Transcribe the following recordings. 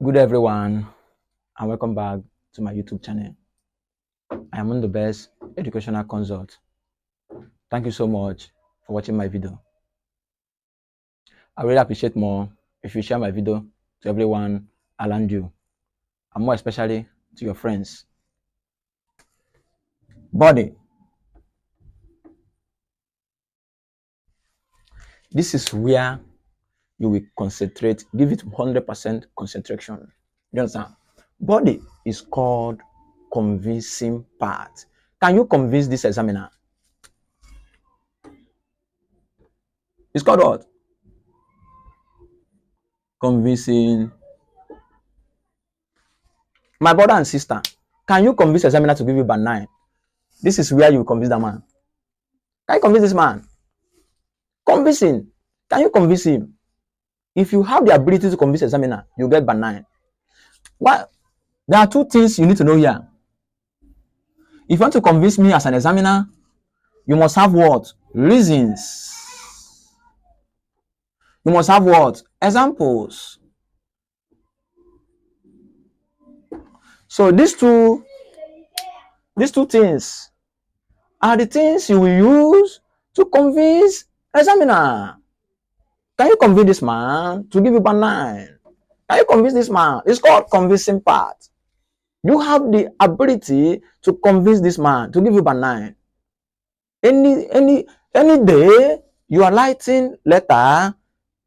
Good everyone, and welcome back to my YouTube channel. I am on the best educational consult. Thank you so much for watching my video. I really appreciate more if you share my video to everyone around you, and more especially to your friends. Body. This is where you will concentrate, give it 100% concentration. You understand? Body is called convincing part. Can you convince this examiner? It's called what? Convincing. My brother and sister, can you convince examiner to give you band 9? This is where you convince that man. Can you convince this man? Convince him. Can you convince him? If you have the ability to convince examiner, you get band 9. What? There are two things you need to know here. If you want to convince me as an examiner, you must have what? Reasons. You must have what? Examples. So these two things are the things you will use to convince examiner. Can you convince this man to give you band 9? Can you convince this man? It's called convincing part. You have the ability to convince this man to give you band 9. Any day you are writing letter,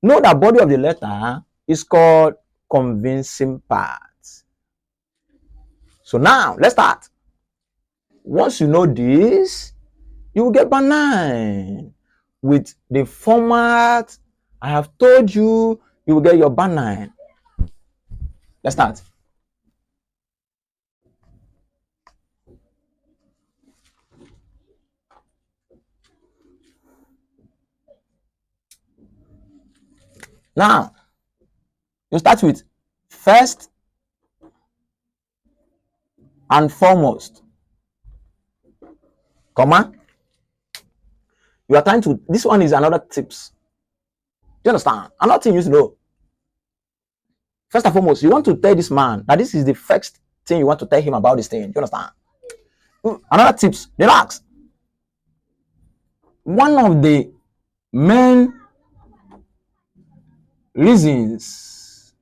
know the body of the letter is called convincing part. So now let's start. Once you know this, you will get band 9 with the format I have told you. You will get your band 9. Let's start. Now, you start with first and foremost, comma. You are trying to, this one is another tips. Do you understand? Another thing you need to know. First and foremost, you want to tell this man that this is the first thing you want to tell him about this thing. Do you understand? Another tips, relax. One of the main reasons,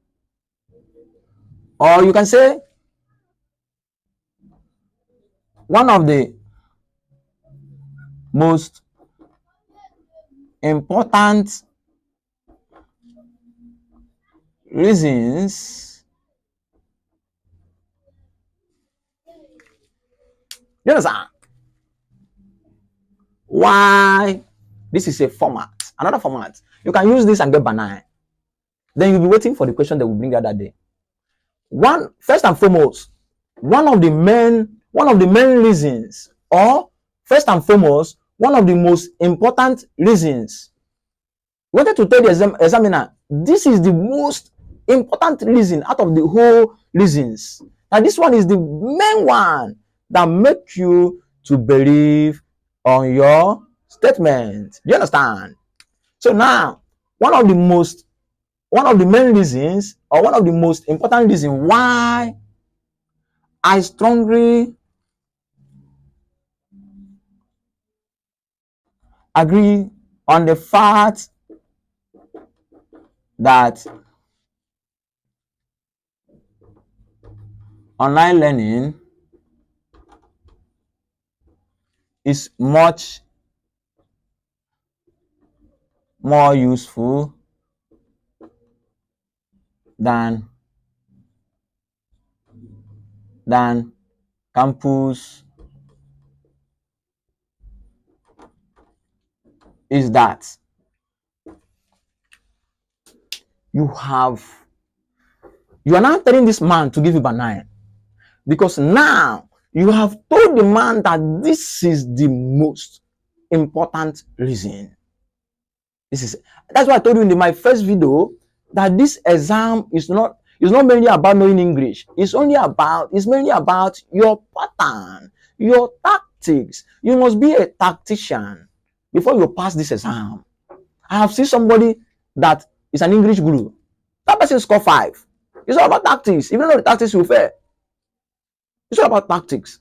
or you can say one of the most important reasons, you understand, why this is a format, another format. You can use this and get band 9. Then you'll be waiting for the question that will bring the other day. First and foremost, one of the main reasons, or first and foremost, one of the most important reasons. You wanted to tell the examiner, this is the most important reason out of the whole reasons. Now this one is the main one that make you to believe on your statement. Do you understand? So now, one of the main reasons, or one of the most important reasons why I strongly agree on the fact that online learning is much more useful than campus is that you are now telling this man to give you band 9, because now you have told the man that this is the most important reason. That's why I told you in my first video that this exam is not mainly about knowing English. It's mainly about your pattern, your tactics. You must be a tactician before you pass this exam. I have seen somebody that is an English guru. That person scored 5. It's all about tactics. If you don't know the tactics, you fail. It's all about tactics.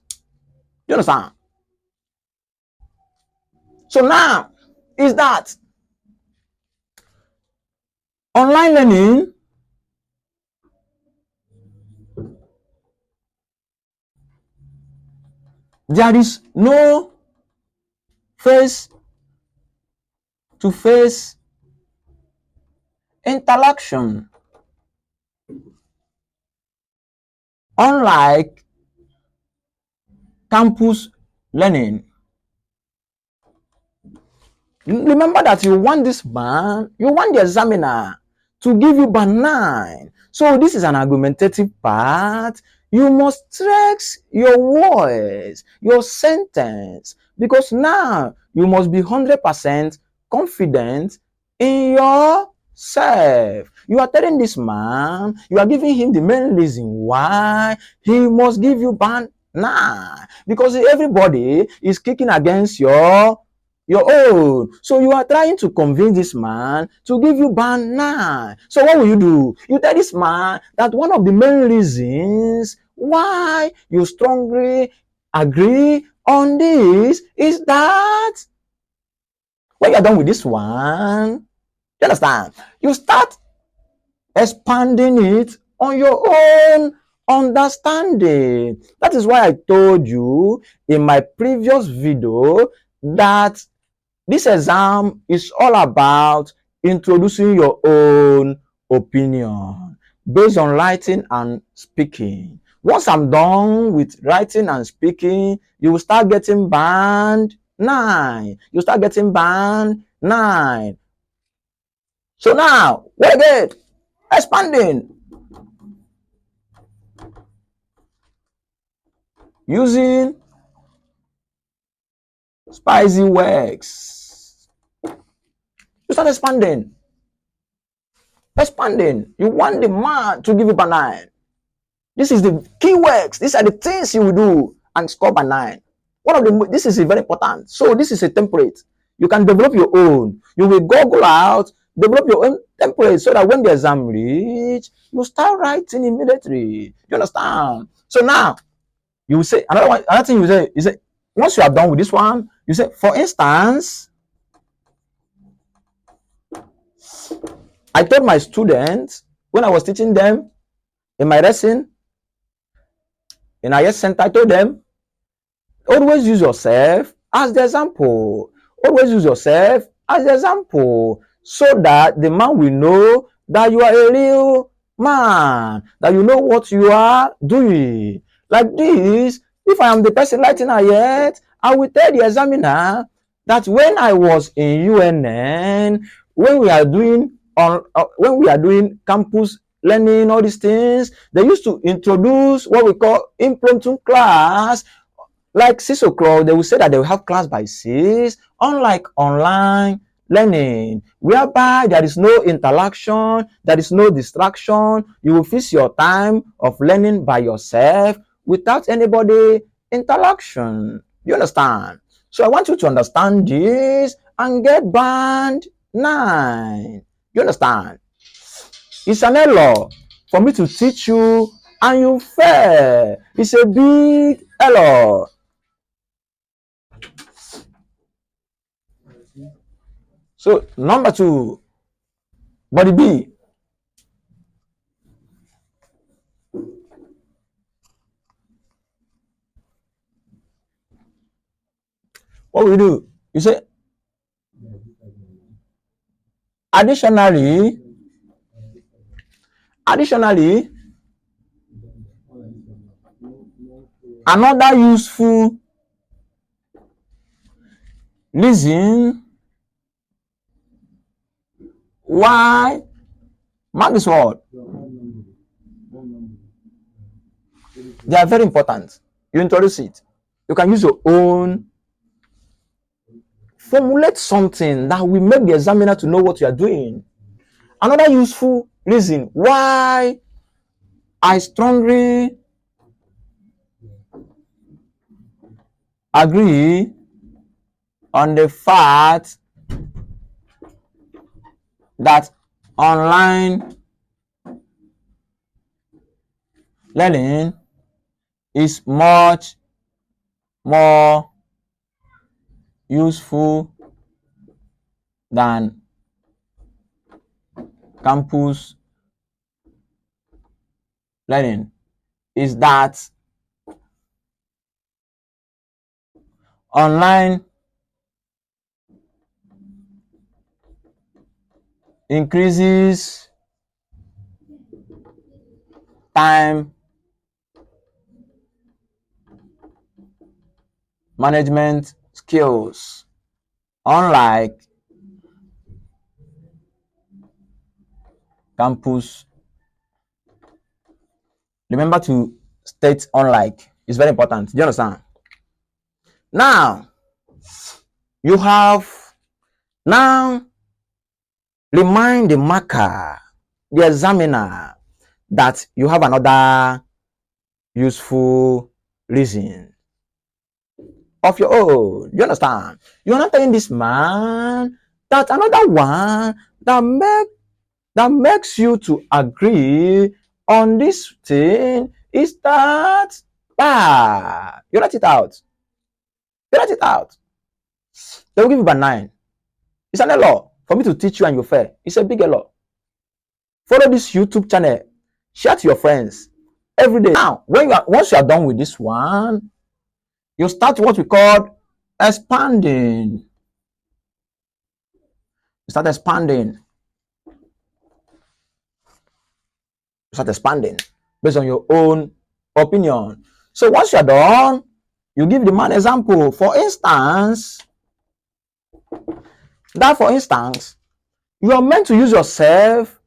You understand? So now is that online learning there is no face-to-face interaction. Unlike campus learning. Remember that you want the examiner to give you band 9. So this is an argumentative part. You must stress your words, your sentence, because now you must be 100% confident in yourself. You are telling this man, you are giving him the main reason why he must give you band 9, because everybody is kicking against your own. So you are trying to convince this man to give you band 9. So what will you do? You tell this man that one of the main reasons why you strongly agree on this is that when you're done with this one, you understand? You start expanding it on your own understanding. That is why I told you in my previous video that this exam is all about introducing your own opinion based on writing and speaking. Once I'm done with writing and speaking, you will start getting band 9. You start getting band 9. So now, what again? Expanding. Using spicy words. You start expanding. Expanding. You want the man to give you band 9. This is the key words. These are the things you will do and score band 9. This is very important. So this is a template. You can develop your own. You will Google out, develop your own template so that when the exam reach, you start writing immediately. You understand? So now you will say another thing you say is once you are done with this one, you say, for instance, I told my students when I was teaching them in my lesson in IELTS center, I told them, always use yourself as the example. Always use yourself as the example so that the man will know that you are a real man, that you know what you are doing. Like this, if I am the person writing IELTS, I will tell the examiner that when I was in UNN, when we are doing campus learning, all these things, they used to introduce what we call impromptu class. Like 6 o'clock, they will say that they will have class by 6, unlike online learning, whereby there is no interaction, there is no distraction. You will fix your time of learning by yourself without anybody interaction. You understand? So I want you to understand this and get band 9. You understand? It's an error for me to teach you and you fail. It's a big error. So number 2, body B. What we do? You say, additionally, another useful reason why, mark this word, they are very important. You introduce it. You can use your own. Formulate something that will make the examiner to know what you are doing. Another useful reason why I strongly agree on the fact that online learning is much more useful than campus learning is that online increases time management skills, unlike campus. Remember to state unlike. It's very important. Do you understand? Now, you have now remind the marker, the examiner, that you have another useful reason of your own. You understand? You're not telling this man that another one that makes you to agree on this thing is that you write it out. You write it out. They will give you by 9. It's an law for me to teach you and your fair. It's a big law. Follow this YouTube channel. Share to your friends every day. Now, once you are done with this one, you start what we call expanding. You start expanding. You start expanding based on your own opinion. So once you're done, you give the man example. For instance, you are meant to use yourself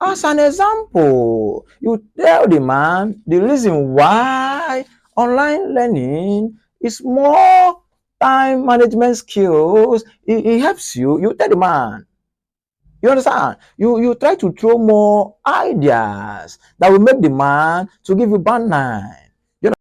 as an example. You tell the man the reason why online learning is more time management skills. It helps you. You tell the man. You understand? You try to throw more ideas that will make the man to give you bad 9.